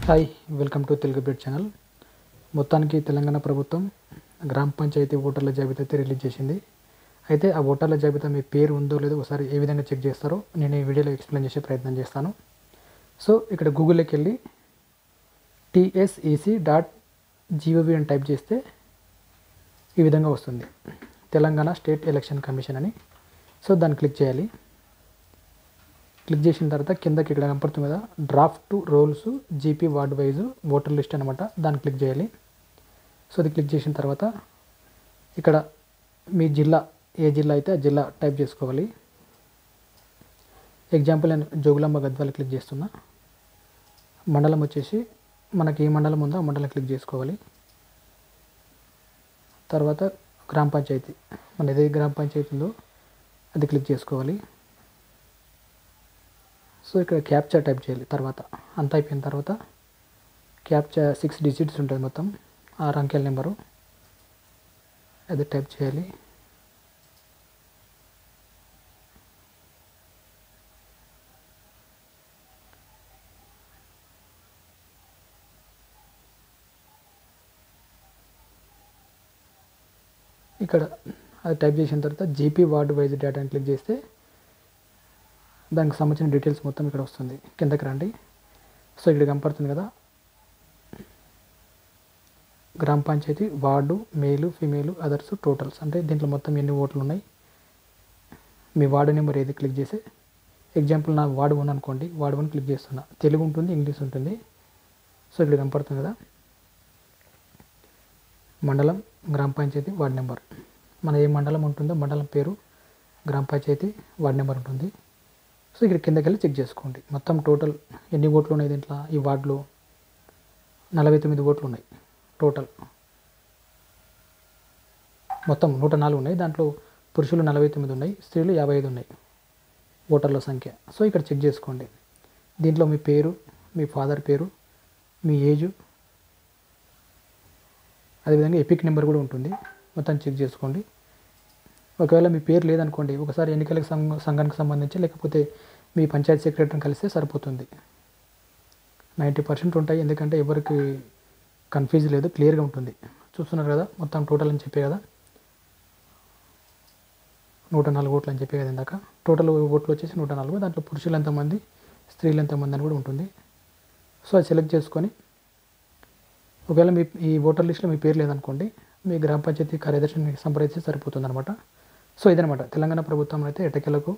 Hi welcome to Telugu bit channel. మొత్తానికి తెలంగాణ ప్రభుత్వం గ్రామ పంచాయతీ ఓటర్ల జాబితా అయితే రిలీజ్ చేసింది. అయితే ఆ ఓటర్ల జాబితా మీ పేరు ఉందో లేదో ఒకసారి ఏ విధంగా చెక్ చేస్తారో నేను ఈ వీడియోలో ఎక్స్ప్లెయిన్ చేసే ప్రయత్నం చేస్తాను. సో ఇక్కడ గూగుల్లోకి వెళ్ళి tsec.gov అని టైప్ చేస్తే ఈ విధంగా వస్తుంది, తెలంగాణ స్టేట్ ఎలక్షన్ కమిషన్ అని. సో దాన్ని క్లిక్ చేయాలి. క్లిక్ చేసిన తర్వాత కిందకి ఇక్కడ కనపడుతుంది కదా, draft rolls GP ward wise voter list అనమాట, దాన్ని క్లిక్ చేయాలి. సో అది క్లిక్ చేసిన తర్వాత ఇక్కడ మీ జిల్లా ఏ జిల్లా అయితే ఆ జిల్లా టైప్ చేసుకోవాలి. ఎగ్జాంపుల్ నేను జోగులాంబ గద్వాల క్లిక్ చేస్తున్నా. మండలం వచ్చేసి మనకి ఏ మండలం ఉందో ఆ మండలం క్లిక్ చేసుకోవాలి. తర్వాత గ్రామ పంచాయతీ, మన ఏదైతే గ్రామ పంచాయతీ ఉందో అది క్లిక్ చేసుకోవాలి. సో ఇక్కడ క్యాప్చా టైప్ చేయాలి. తర్వాత అంతా అయిపోయిన తర్వాత క్యాప్చా 6 డిజిట్స్ ఉంటుంది, మొత్తం 6 అంకెల నెంబరు, అది టైప్ చేయాలి. ఇక్కడ అది టైప్ చేసిన తర్వాత జీపీ వార్డ్ వైజ్ డేటా అని క్లిక్ చేస్తే దానికి సంబంధించిన డీటెయిల్స్ మొత్తం ఇక్కడ వస్తుంది. కిందకి రండి. సో ఇక్కడ కనపడుతుంది కదా, గ్రామ panchayat ward, male female others totals, అంటే దీంట్లో మొత్తం ఎన్ని ఓట్లు ఉన్నాయి, మీ వార్డు నెంబర్ ఏది క్లిక్ చేసి, ఎగ్జాంపుల్ నా వార్డు 1 అనుకోండి, వార్డు 1 క్లిక్ చేస్తున్నా. తెలుగు ఉంటుంది, ఇంగ్లీష్ ఉంటుంది. సో ఇక్కడ కనపడుతుంది కదా, మండలం, గ్రామ పంచాయతీ, వార్డు నెంబర్, మన ఏ మండలం ఉంటుందో మండలం పేరు, గ్రామ పంచాయతీ, వార్డు నెంబర్ ఉంటుంది. సో ఇక్కడ కిందకి వెళ్ళి చెక్ చేసుకోండి మొత్తం టోటల్ ఎన్ని ఓట్లు ఉన్నాయి. దీంట్లో ఈ వార్డులో 49 ఓట్లు ఉన్నాయి టోటల్, మొత్తం 104 ఉన్నాయి. దాంట్లో పురుషులు 49 ఉన్నాయి, స్త్రీలు 55 ఉన్నాయి ఓటర్ల సంఖ్య. సో ఇక్కడ చెక్ చేసుకోండి. దీంట్లో మీ పేరు, మీ ఫాదర్ పేరు, మీ ఏజు, అదేవిధంగా ఎపిక్ నెంబర్ కూడా ఉంటుంది, మొత్తం చెక్ చేసుకోండి. ఒకవేళ మీ పేరు లేదనుకోండి, ఒకసారి ఎన్నికల సంఘానికి సంబంధించి లేకపోతే మీ పంచాయతీ సెక్రటరీని కలిస్తే సరిపోతుంది. 90% ఉంటాయి, ఎందుకంటే ఎవరికి కన్ఫ్యూజ్ లేదు, క్లియర్గా ఉంటుంది. చూస్తున్నారు కదా, మొత్తం టోటల్ అని చెప్పే కదా, 104 ఓట్లు అని చెప్పే కదా ఇందాక. టోటల్ ఓట్లు వచ్చేసి 104. దాంట్లో పురుషులు ఎంతమంది, స్త్రీలు ఎంతమంది అని కూడా ఉంటుంది. సో అది సెలెక్ట్ చేసుకొని, ఒకవేళ మీ ఈ ఓటర్ లిస్ట్లో మీ పేరు లేదనుకోండి, మీ గ్రామ పంచాయతీ కార్యదర్శిని సంప్రదిస్తే సరిపోతుంది అనమాట. సో ఇదనమాట తెలంగాణ ప్రభుత్వం అయితే ఎట్టకేలకు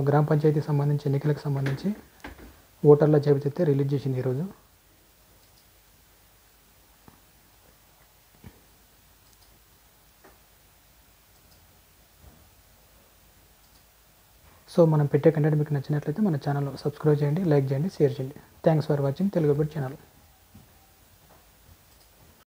గ్రామ పంచాయతీకి సంబంధించి ఎన్నికలకు సంబంధించి ఓటర్ల జాబితా అయితే రిలీజ్ చేసింది ఈరోజు. సో మనం పెట్టే కంటెంట్ మీకు నచ్చినట్లయితే మన ఛానల్ సబ్స్క్రైబ్ చేయండి, లైక్ చేయండి, షేర్ చేయండి. Thanks for watching Telugu bit channel.